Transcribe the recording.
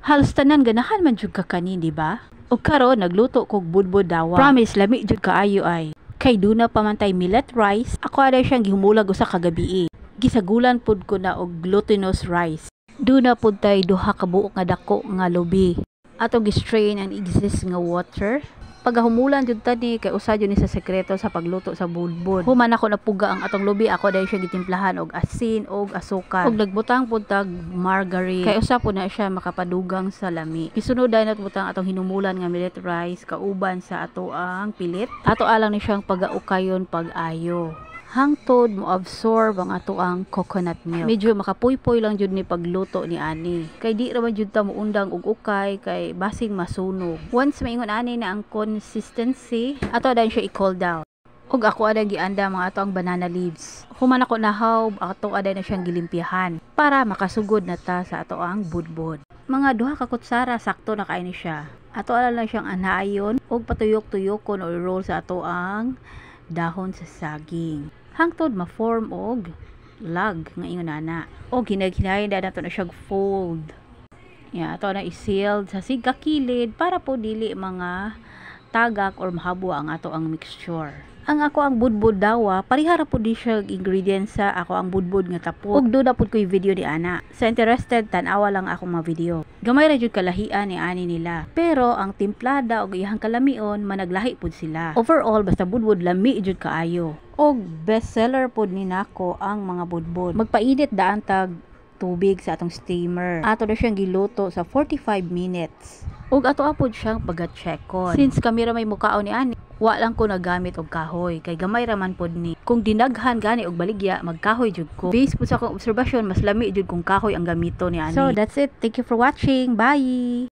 Halos tanan ganahan man jud ka kanin, di ba? O karon nagluto kog budbud dawa. Promise lami jud kaayo ay. Kay duna pamantay millet rice, ako aday siyang gihumulag usa ka gabi. Gisagulan pud ko na og glutinous rice. Duna pud tay duha ka buok nga dako nga lubi. Ato gi-strain ang exist nga water. Pagahumulan jud tani kay usa jud ni sa sekreto sa pagluto sa budbud. Human ako napuga ang atong lubi, ako dahil siya gitimplahan og asin og asukal. Og nagbutang pud tag margarine. Kay usa pud na siya makapadugang sa lami. Gisunod dahil natbutang atong hinumulan nga millet rice kauban sa ato ang pilit. Ato alang ni siyang pagaukayon pag-ayo. Hangtod mo absorb ang ato ang coconut milk. Medyo makapuy-puy lang jud ni pagluto ni ani. Kay di ra man jud ta muundang og ukay kay basing masunog. Once maingon ani na ang consistency, ato adan siya i-cool down. Og ako adan gianda mga ato ang banana leaves. Human ako nahaw, ato adan na siyang gilimpihan para makasugod na ta sa ato ang budbud. Mga duha ka kutsara sakto na kaini siya. Ato adan lang siyang anayon og patuyok-tuyokon or roll sa ato ang dahon sa saging. Hangtod ma-form og lag nga ingon ana. Og hinay-hinayon na nato na siyang fold. Ato na i-sealed sa sigakilid para po dili mga tagak or mahabo ang ato ang mixture. Ang ako ang budbud dawa, parihara po di siya ingredients sa ako ang budbud nga tapos. Og doon na po ko yung video di ana. Sa interested, tanawa lang ako mga video. Gamay ra jud kalahian ni ani nila. Pero ang timplada og iyang kalamion, managlahi po sila. Overall, basta budbud lami jud kaayo. Og bestseller po ni nako ang mga budbud. Magpainit daan tag tubig sa atong steamer. Ato na siyang giluto sa 45 minutes. Og ato apod siyang pag-checkon. Since kami ra may mukaon ni ani, wa lang ko nagamit og kahoy kay gamay ra man pod ni. Kung dinaghan gani og baligya, magkahoy jud ko. Based po sa akong obserbasyon, mas lami jud kung kahoy ang gamito ni ani. So that's it. Thank you for watching. Bye.